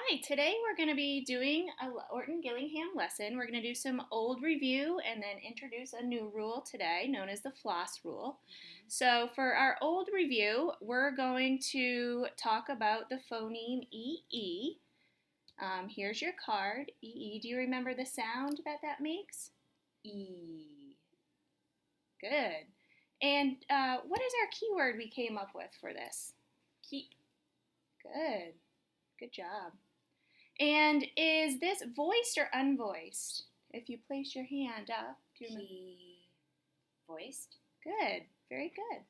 Hi, today we're going to be doing a Orton Gillingham lesson. We're going to do some old review and then introduce a new rule today known as the floss rule. So for our old review, we're going to talk about the phoneme EE. Here's your card, EE. Do you remember the sound that makes? E. Good. And what is our keyword we came up with for this? Keep. Good. Good job. And is this voiced or unvoiced? If you place your hand up, do you remember? Voiced. Good. Very good.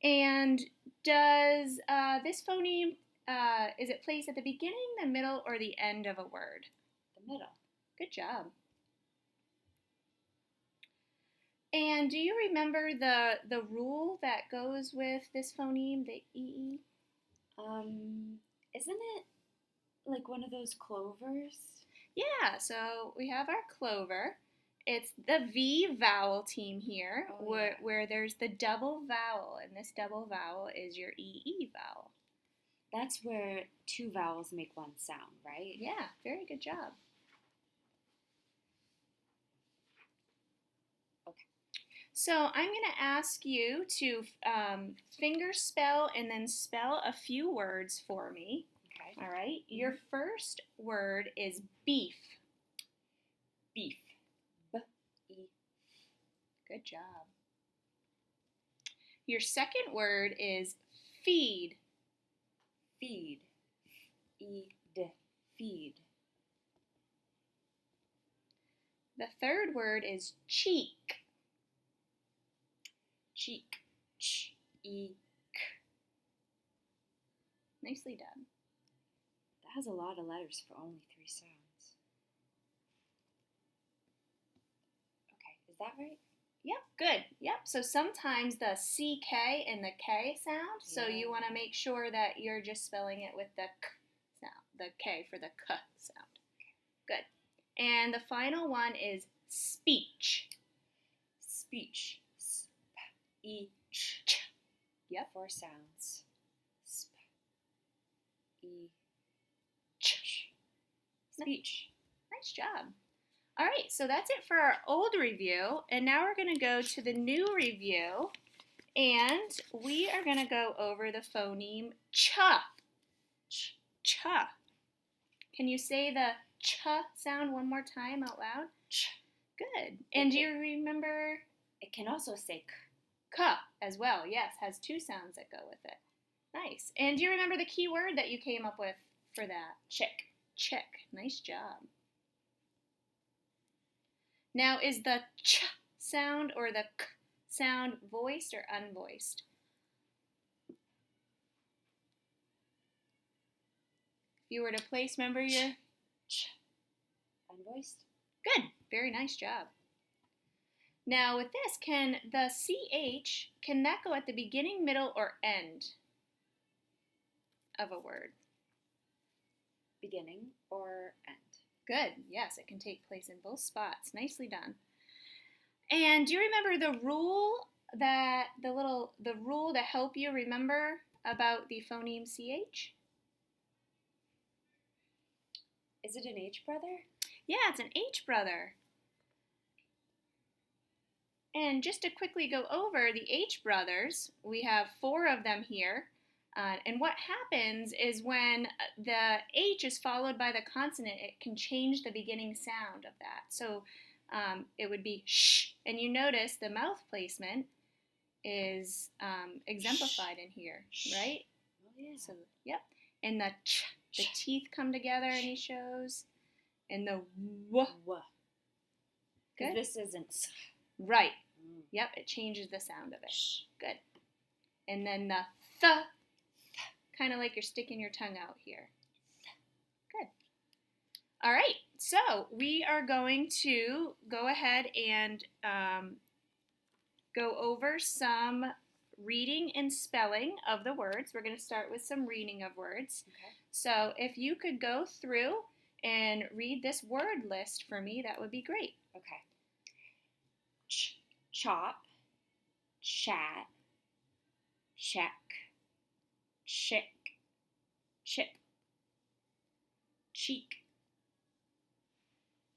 And does this phoneme, is it placed at the beginning, the middle, or the end of a word? The middle. Good job. And do you remember the rule that goes with this phoneme, the EE? Isn't it like one of those clovers? Yeah, so we have our clover. It's the V vowel team here, where there's the double vowel, and this double vowel is your EE vowel. That's where two vowels make one sound, right? Yeah, very good job. Okay. So I'm going to ask you to finger spell and then spell a few words for me. Okay. All right. Your first word is beef. Beef. B-E. Good job. Your second word is feed. Feed. E-D. Feed. The third word is cheek. Cheek. Ch-E-K. Nicely done. That has a lot of letters for only 3 sounds. Okay, is that right? Yep, good. Yep, so sometimes the CK and the K sound, so you want to make sure that you're just spelling it with the K sound, the K for the K sound. Good. And the final one is speech. Speech. S-P-E-Ch. Yep. 4 sounds. Sp-E-ch. Speech. Nice job. All right, so that's it for our old review, and now we're going to go to the new review, and we are going to go over the phoneme cha. Ch. Can you say the ch sound one more time out loud? Ch. Good. And do you remember? It can also say k. K as well. Yes, has 2 sounds that go with it. Nice. And do you remember the key word that you came up with for that? Chick. Chick. Nice job. Now, is the ch sound or the k sound voiced or unvoiced? If you were to place, remember your ch. Unvoiced. Good. Very nice job. Now, with this, can the CH, can that go at the beginning, middle, or end of a word? Beginning or end. Good. Yes, it can take place in both spots. Nicely done. And do you remember the rule the rule to help you remember about the phoneme CH? Is it an H brother? Yeah, it's an H brother. And just to quickly go over the H brothers, we have 4 of them here. And what happens is when the H is followed by the consonant, it can change the beginning sound of that. So it would be sh, and you notice the mouth placement is exemplified in here, right? Oh, yeah. So, yep. And the ch, the teeth come together, and he shows. And the w. Good. This isn't. Right. Yep, it changes the sound of it. Good. And then the th, kind of like you're sticking your tongue out here. Good. All right, so we are going to go ahead and go over some reading and spelling of the words. We're going to start with some reading of words. Okay. So if you could go through and read this word list for me, that would be great. Okay. Chop, chat, check, chick, chip, cheek,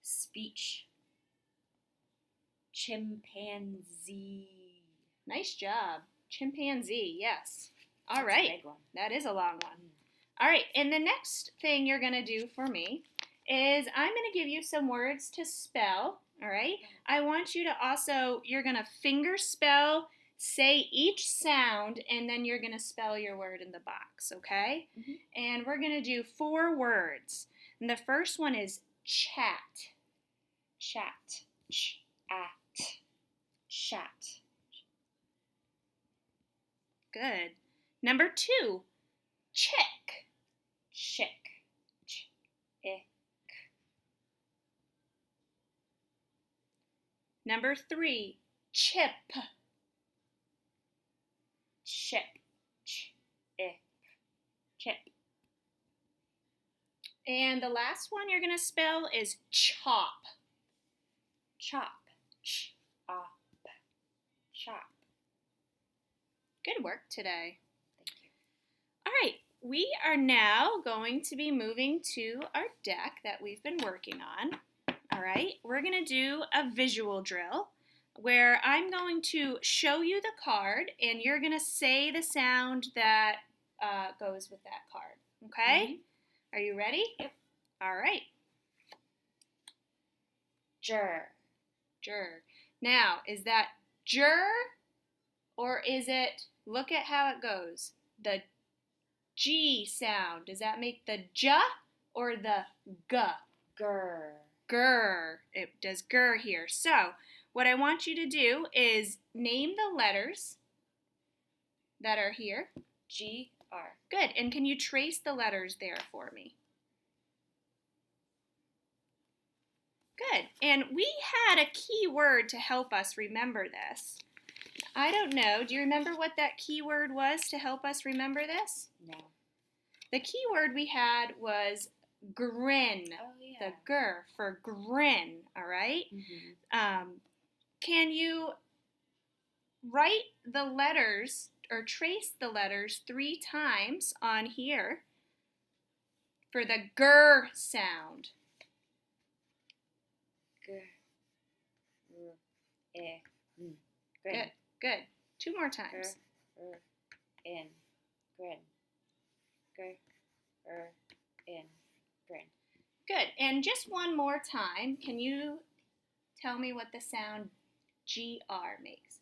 speech, chimpanzee. Nice job. Chimpanzee, yes. All That's right. a big one. That is a long one. All right, and the next thing you're going to do for me is I'm going to give you some words to spell, all right? I want you to also, you're going to finger spell, say each sound, and then you're going to spell your word in the box, okay? Mm-hmm. And we're going to do 4 words. And the first one is chat. Chat, ch-at, chat. Good. Number 2, chick. Chick, ch-ick. Number 3, chip. Chip, ch-ick, chip. And the last one you're going to spell is chop. Chop, ch-op, chop. Good work today. Thank you. All right, we are now going to be moving to our deck that we've been working on. All right, we're going to do a visual drill where I'm going to show you the card and you're going to say the sound that goes with that card. Okay? Mm-hmm. Are you ready? Yep. All right. Jur. Jur. Now, is that jur or is it, look at how it goes, the G sound? Does that make the J or the G? Gur. Gur. It does gur here. So, what I want you to do is name the letters that are here. G-R. Good. And can you trace the letters there for me? Good. And we had a key word to help us remember this. I don't know. Do you remember what that key word was to help us remember this? No. The key word we had was grin. Oh, yeah. The gur for grin, all right? Mm-hmm. Can you write the letters or trace the letters 3 times on here for the gur sound? Gur. Eh. Grin. Good, good. 2 more times. Gur. In. Grin. Gur. In. Grin. Good. And just one more time, can you tell me what the sound GR makes?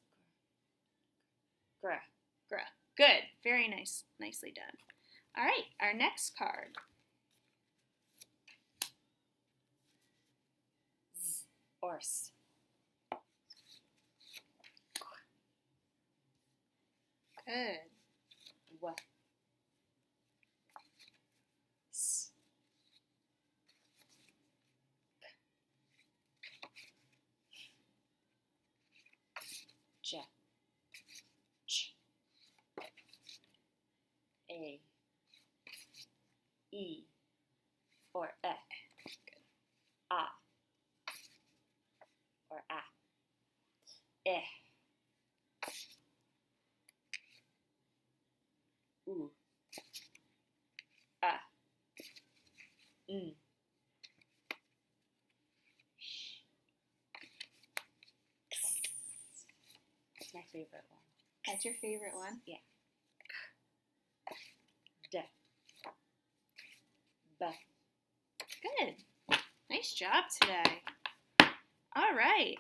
Gra. Gra. Good. Very nice. Nicely done. All right, our next card. Z. Horse. Good. W. S. J. Ch. A. E. Or E. A. Or A. Eh. U. A. That's my favorite one. That's your favorite one? Yeah. D. B. Good. Nice job today. All right.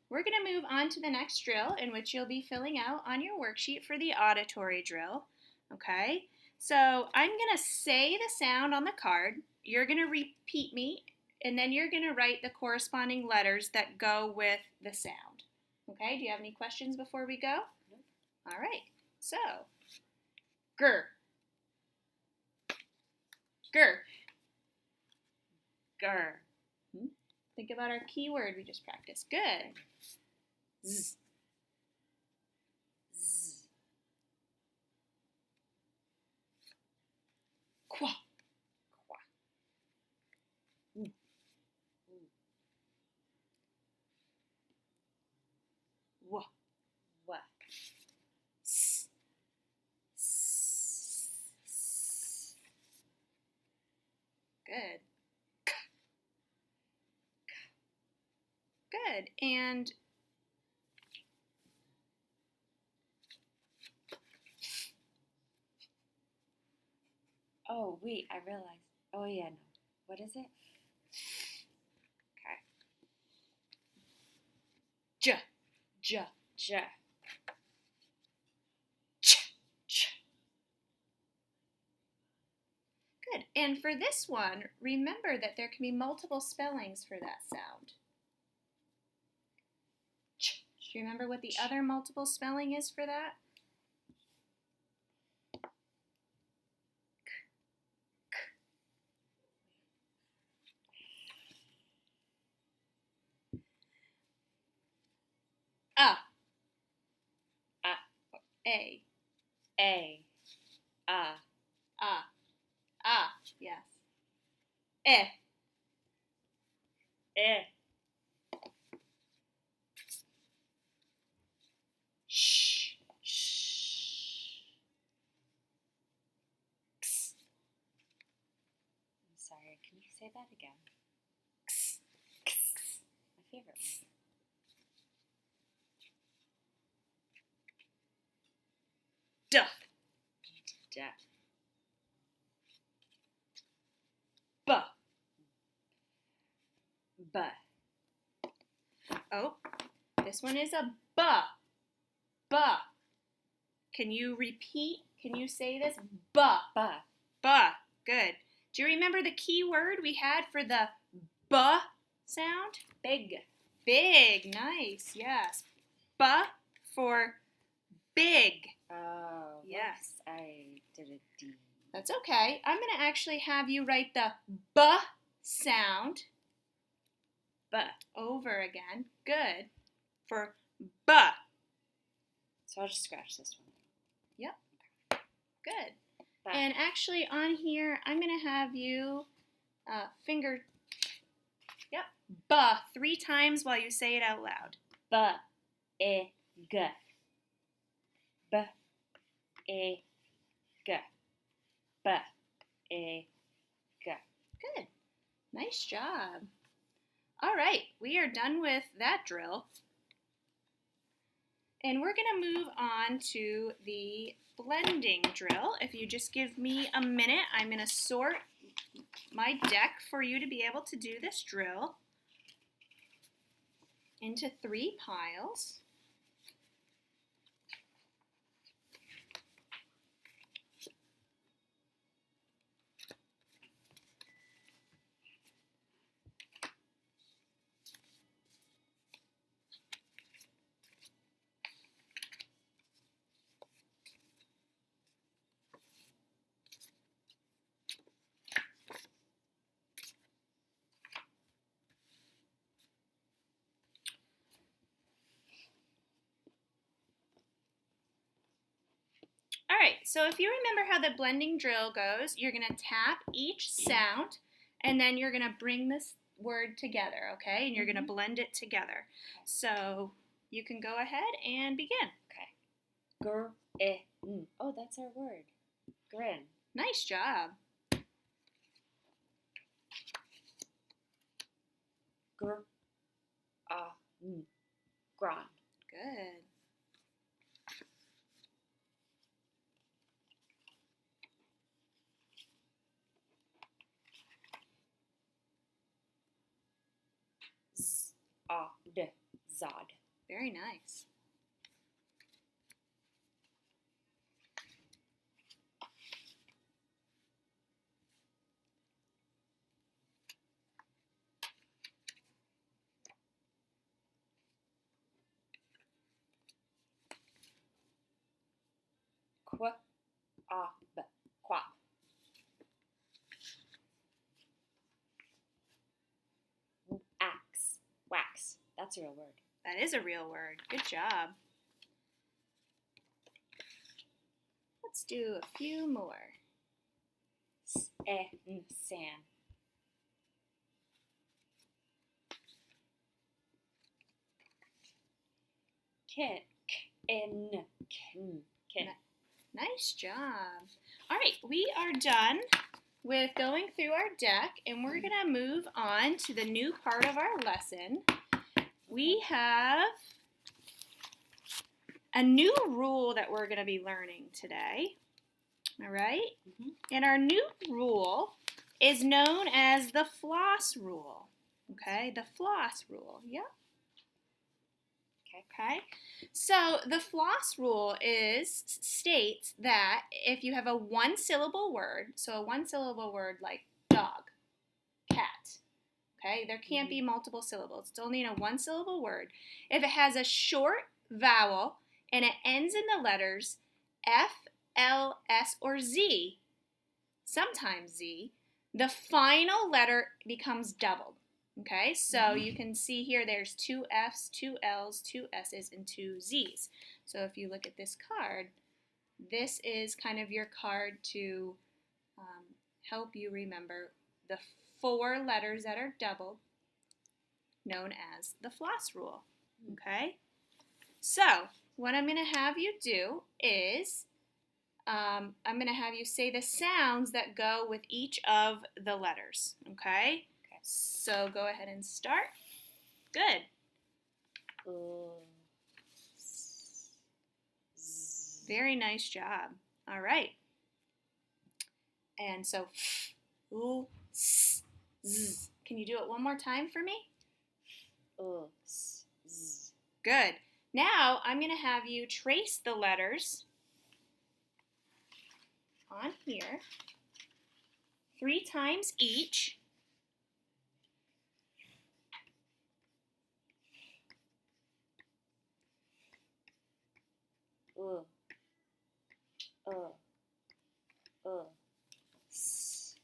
We're going to move on to the next drill in which you'll be filling out on your worksheet for the auditory drill. Okay? So I'm going to say the sound on the card. You're going to repeat me, and then you're going to write the corresponding letters that go with the sound. Okay? Do you have any questions before we go? Nope. All right. So, gur. Gur. Gur. Think about our keyword we just practiced. Good. Z. Z. Qua. Qua. Wa. Wa. S. Good. Good. And oh, wait, I realized. Oh, yeah, no. What is it? Okay. J. J. J. Ch. Ch. Good. And for this one, remember that there can be multiple spellings for that sound. Ch. Do you remember what the other multiple spelling is for that? A. A. A. Yes. E. E. Sh. Sh. X. I'm sorry, can you say that again? X. X. My favorite one. D. D. B. B. Oh, this one is a B. B. Can you repeat? Can you say this? B. B. B. Good. Do you remember the key word we had for the B sound? Big. Big. Nice. Yes. B for big. Oh, Yes. I did a D. That's okay. I'm going to actually have you write the B sound B. over again. Good. For B. So I'll just scratch this one. Yep. Good. B. And actually on here, I'm going to have you finger, yep, B 3 times while you say it out loud. B. E. G. B. E. G. B. E. G. Good. Nice job. All right, we are done with that drill. And we're going to move on to the blending drill. If you just give me a minute, I'm going to sort my deck for you to be able to do this drill into 3 piles. All right, so if you remember how the blending drill goes, you're going to tap each sound, and then you're going to bring this word together, okay? And you're going to blend it together. So you can go ahead and begin. Okay. Grin. Oh, that's our word. Grin. Nice job. Gr. Gron. Good. Z-A-D. Zod. Very nice. Qu-a-b. Quap. Axe. Wax. That's a real word. That is a real word. Good job. Let's do a few more. San. Kin. Nice job. All right, we are done with going through our deck, and we're going to move on to the new part of our lesson. we have a new rule that we're going to be learning today. All right? Mm-hmm. And our new rule is known as the floss rule. Okay? The floss rule. Yep. Okay? So the floss rule states that if you have a one-syllable word, so a one-syllable word like dog, cat, okay? There can't be multiple syllables. It's only in a one-syllable word. If it has a short vowel and it ends in the letters F, L, S, or Z, sometimes Z, the final letter becomes doubled. Okay, so you can see here there's 2 F's, 2 L's, 2 S's, and 2 Z's. So if you look at this card, this is kind of your card to help you remember the 4 letters that are doubled, known as the floss rule. Okay, so what I'm going to have you do is I'm going to have you say the sounds that go with each of the letters. Okay? So go ahead and start. Good. Very nice job. All right. And so, ooh, s, z. Can you do it one more time for me? Good. Now I'm going to have you trace the letters on here 3 times each. S, s,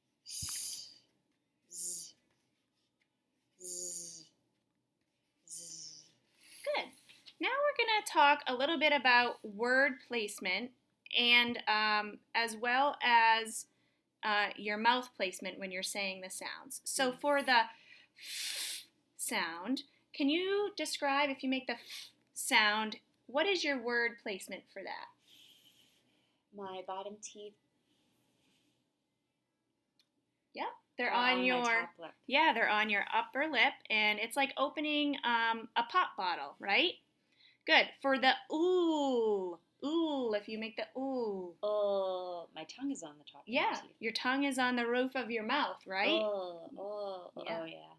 s, z, z, z. Good. Now we're going to talk a little bit about word placement and as well as your mouth placement when you're saying the sounds. So for the f sound, can you describe, if you make the f sound, what is your word placement for that? My bottom teeth. Yep, they're on your my top lip. Yeah, they're on your upper lip, and it's like opening a pop bottle, right? Good. For the ooh, if you make the ooh. Oh, my tongue is on the top. Yeah, of my teeth. your tongue is on the roof of your mouth, right? Yeah.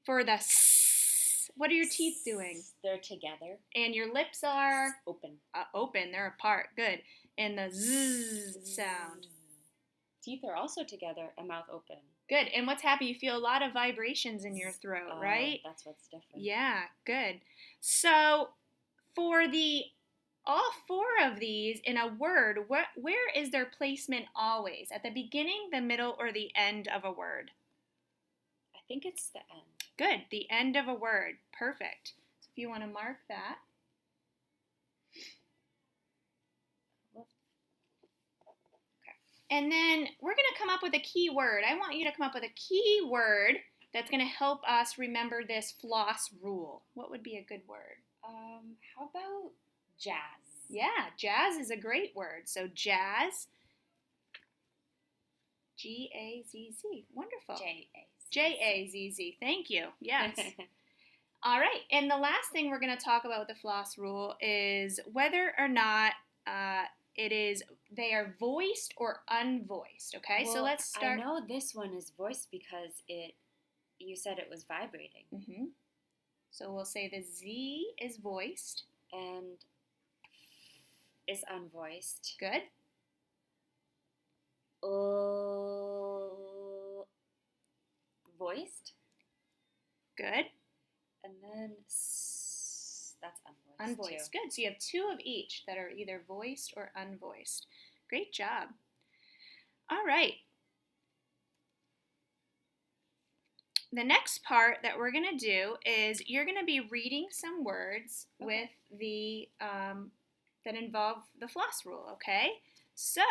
For the s, what are your teeth doing? They're together. And your lips are open. Open, they're apart. Good. And the z sound. Teeth are also together and mouth open. Good. And what's happening? You feel a lot of vibrations in your throat, right? That's what's different. Yeah, good. So for all 4 of these in a word, where is their placement always? At the beginning, the middle, or the end of a word? I think it's the end. Good. The end of a word. Perfect. So if you want to mark that. And then we're going to come up with a key word. I want you to come up with a key word that's going to help us remember this floss rule. What would be a good word? How about jazz? Yeah, jazz is a great word. So jazz, G-A-Z-Z. Wonderful. J-A-Z-Z. J-A-Z-Z. Thank you. Yes. All right. And the last thing we're going to talk about with the floss rule is whether or not they are voiced or unvoiced. Okay, well, so let's start. I know this one is voiced because you said it was vibrating. Mm-hmm. So we'll say the Z is voiced. And is unvoiced. Good. Voiced. Good. And then that's unvoiced. Unvoiced. Too. Good. So you have 2 of each that are either voiced or unvoiced. Great job. All right. The next part that we're going to do is you're going to be reading some words with the that involve the floss rule, okay? So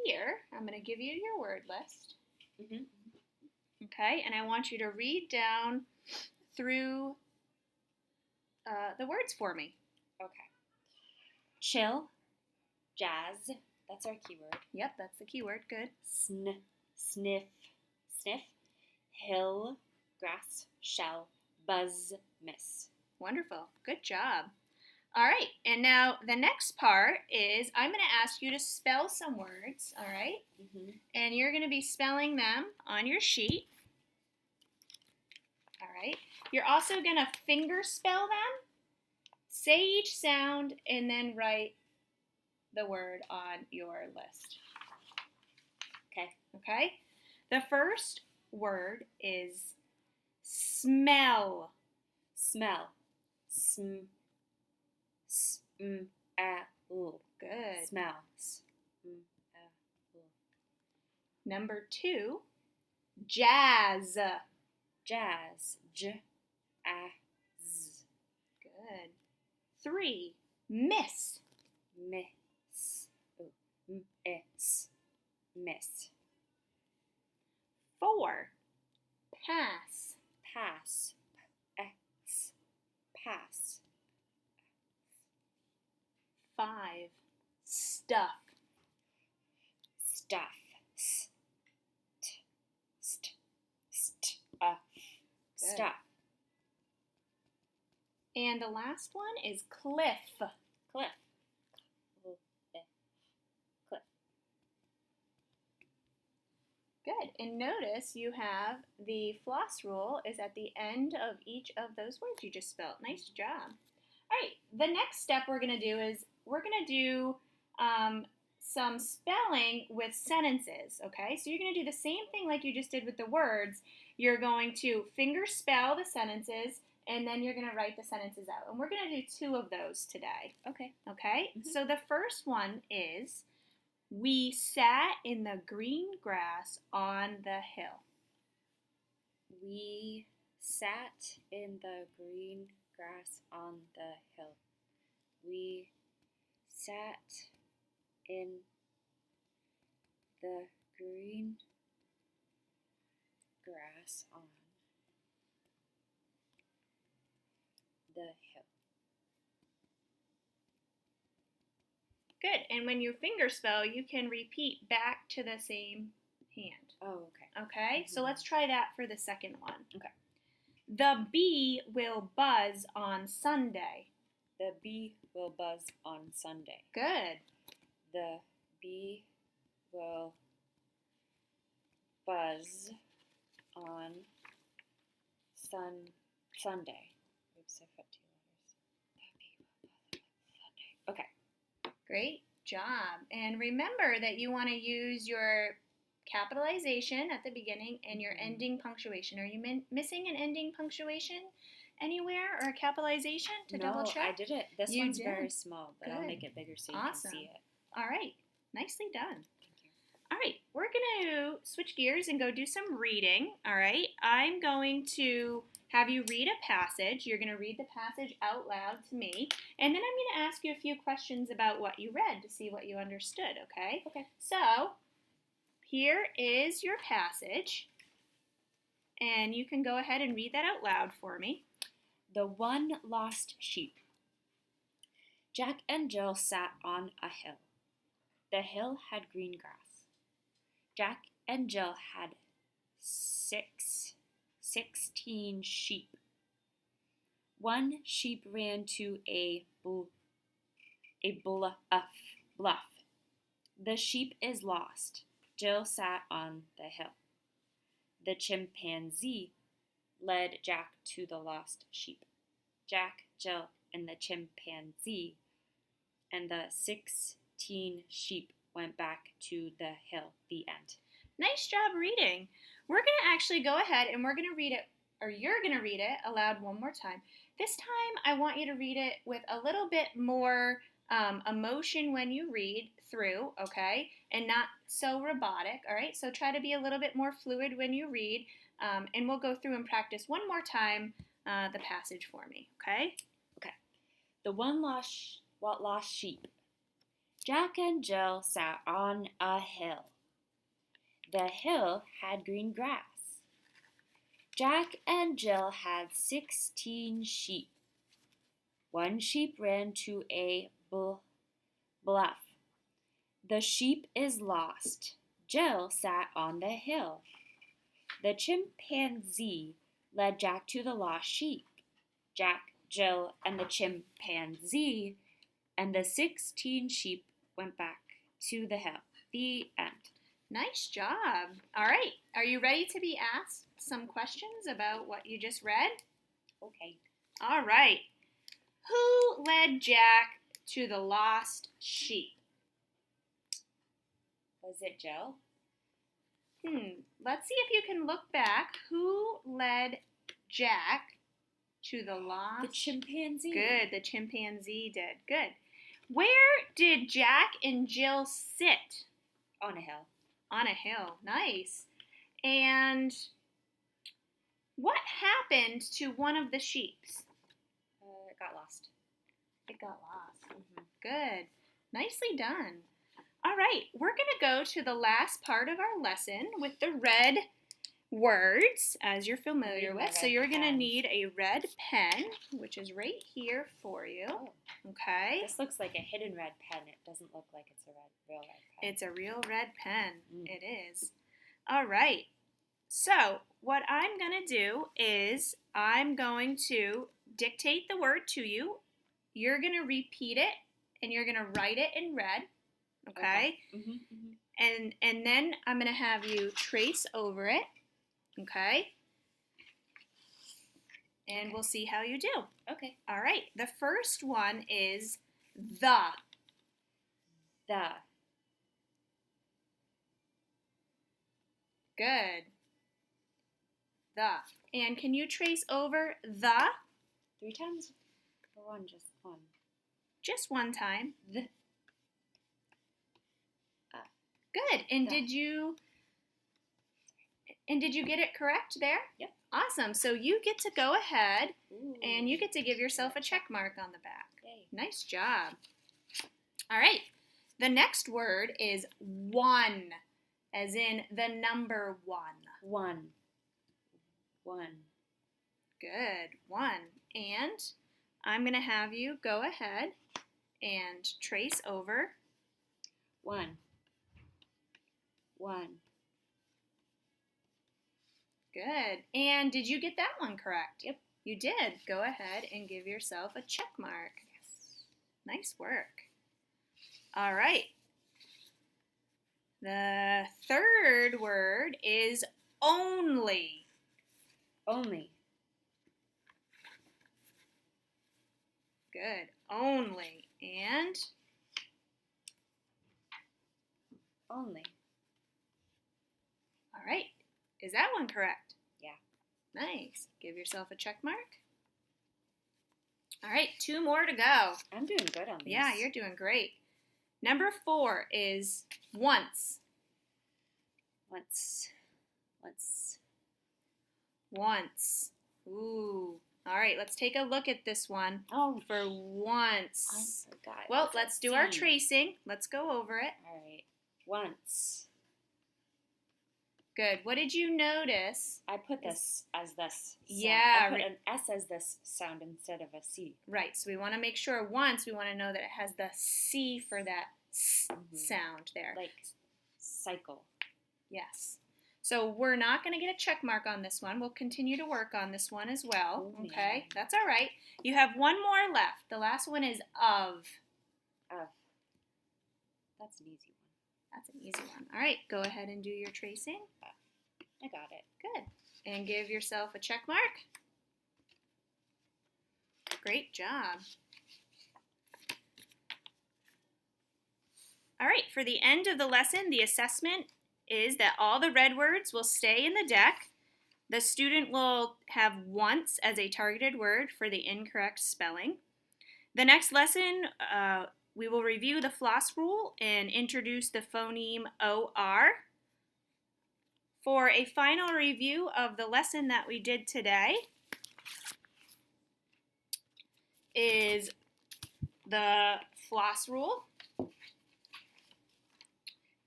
here, I'm going to give you your word list. Mm-hmm. Okay, and I want you to read down through the words for me. Okay. Chill, jazz, that's our keyword. Yep, that's the key word. Good. Sniff, hill, grass, shell, buzz, miss. Wonderful. Good job. All right, and now the next part is I'm going to ask you to spell some words, all right? Mm-hmm. And you're going to be spelling them on your sheet. All right. You're also going to finger spell them, say each sound, and then write the word on your list. Okay. Okay? The first word is smell. Smell. Smell. Good. Smell. Number 2, jazz. Jazz. Jazz. Good. 3, miss. Miss. Miss. Miss. 4, pass. Pass. X. Pass. 5, stuff. Stuff. Stuff. And the last one is cliff. Cliff. Cliff. Good. And notice you have the floss rule is at the end of each of those words you just spelled. Nice job. All right. The next step we're going to do is we're going to do some spelling with sentences, okay? So you're going to do the same thing like you just did with the words. You're going to finger spell the sentences, and then you're going to write the sentences out. And we're going to do 2 of those today. Okay. Okay? Mm-hmm. So the first one is, we sat in the green grass on the hill. We sat in the green grass on the hill. We sat in the green grass on the hill. Good. And when you finger spell, you can repeat back to the same hand. Oh, okay. Okay? Mm-hmm. So let's try that for the second one. Okay. The bee will buzz on Sunday. The bee will buzz on Sunday. Good. The bee will buzz on Sunday. Oops, I put 2 letters. The bee will buzz on Sunday. Okay. Great job. And remember that you want to use your capitalization at the beginning and your ending punctuation. Are you missing an ending punctuation anywhere or a capitalization to double check? No, I did it. This You one's did. very small, but I'll Good. make it bigger so you Awesome. can see it. All right. Nicely done. Thank you. All right. We're going to switch gears and go do some reading. All right. I'm going to have you read a passage. You're going to read the passage out loud to me. And then I'm going to ask you a few questions about what you read to see what you understood, okay? Okay. So, here is your passage. And you can go ahead and read that out loud for me. The One Lost Sheep. Jack and Jill sat on a hill. The hill had green grass. Jack and Jill had 16 sheep. One sheep ran to a bluff. The sheep is lost. Jill sat on the hill. The chimpanzee led Jack to the lost sheep. Jack, Jill, and the chimpanzee and the 16 sheep went back to the hill. The end. Nice job reading. We're going to actually go ahead and we're going to read it, or you're going to read it aloud one more time. This time I want you to read it with a little bit more emotion when you read through, okay? And not so robotic, all right? So try to be a little bit more fluid when you read, and we'll go through and practice one more time the passage for me, okay? Okay. The One Lost Sheep. Jack and Jill sat on a hill. The hill had green grass. Jack and Jill had 16 sheep. One sheep ran to a bluff. The sheep is lost. Jill sat on the hill. The chimpanzee led Jack to the lost sheep. Jack, Jill, and the chimpanzee and the 16 sheep went back to the hill. The end. Nice job. All right. Are you ready to be asked some questions about what you just read? Okay. All right. Who led Jack to the lost sheep? Was it Jill? Let's see if you can look back. Who led Jack to the lost? The chimpanzee. Good, the chimpanzee did. Good. Where did Jack and Jill sit? On a hill. On a hill. Nice. And what happened to one of the sheeps? It got lost. It got lost. Good. Nicely done. All right, we're going to go to the last part of our lesson with the red words, as you're familiar with. So you're going to need a red pen, which is right here for you. Oh. Okay. This looks like a hidden red pen. It doesn't look like it's a real red pen. It's a real red pen. It is. All right. So what I'm going to do is I'm going to dictate the word to you. You're going to repeat it, and you're going to write it in red. Okay? And then I'm going to have you trace over it. Okay? And we'll see how you do. Okay. All right. The first one is the. The. Good. The. And can you trace over the? 3 times or one? Just one. Just one time. The. Good. And The. did you get it correct there? Yep. Awesome. So you get to go ahead and you get to give yourself a Yep. check mark on the back. Yay. Nice job. All right. The next word is one, as in the number 1. One. One. Good. 1. And I'm going to have you go ahead and trace over. 1. 1. Good. And did you get that one correct? Yep. You did. Go ahead and give yourself a check mark. Yes. Nice work. All right. The third word is only. Only. Good. Only. And Only. all right. Is that one correct? Yeah. Nice. Give yourself a check mark. All right, 2 more to go. I'm doing good on these. Yeah, you're doing great. Number 4 is once. Once. Once. Once. Ooh. All right, let's take a look at this one Oh, for once. I forgot. Well, What's let's that do our C? tracing. Let's go over it. All right. Once. Good. What did you notice? I put this as this sound. Yeah, I put an S as this sound instead of a C. Right, so we want to make sure once, we want to know that it has the C for that S sound there. Like cycle. Yes. So we're not going to get a check mark on this one. We'll continue to work on this one as well. Oh, Okay, man. that's all right. You have one more left. The last one is of. Of. That's an easy one. That's an easy one. All right, go ahead and do your tracing. I got it. Good. And give yourself a check mark. Great job. All right, for the end of the lesson, the assessment is that all the red words will stay in the deck. The student will have once as a targeted word for the incorrect spelling. The next lesson, we will review the floss rule and introduce the phoneme OR. For a final review of the lesson that we did today is the floss rule.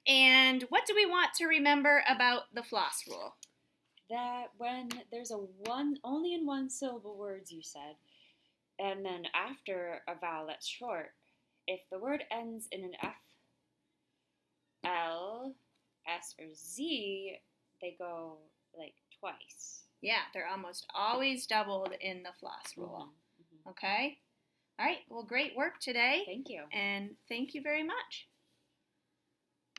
And what do we want to remember about the floss rule? That when there's only in one syllable words, you said, and then after a vowel that's short, if the word ends in an F, L, S, or Z, they go like twice. Yeah, they're almost always doubled in the floss rule. Mm-hmm. Okay? All right, well, great work today. Thank you. And thank you very much.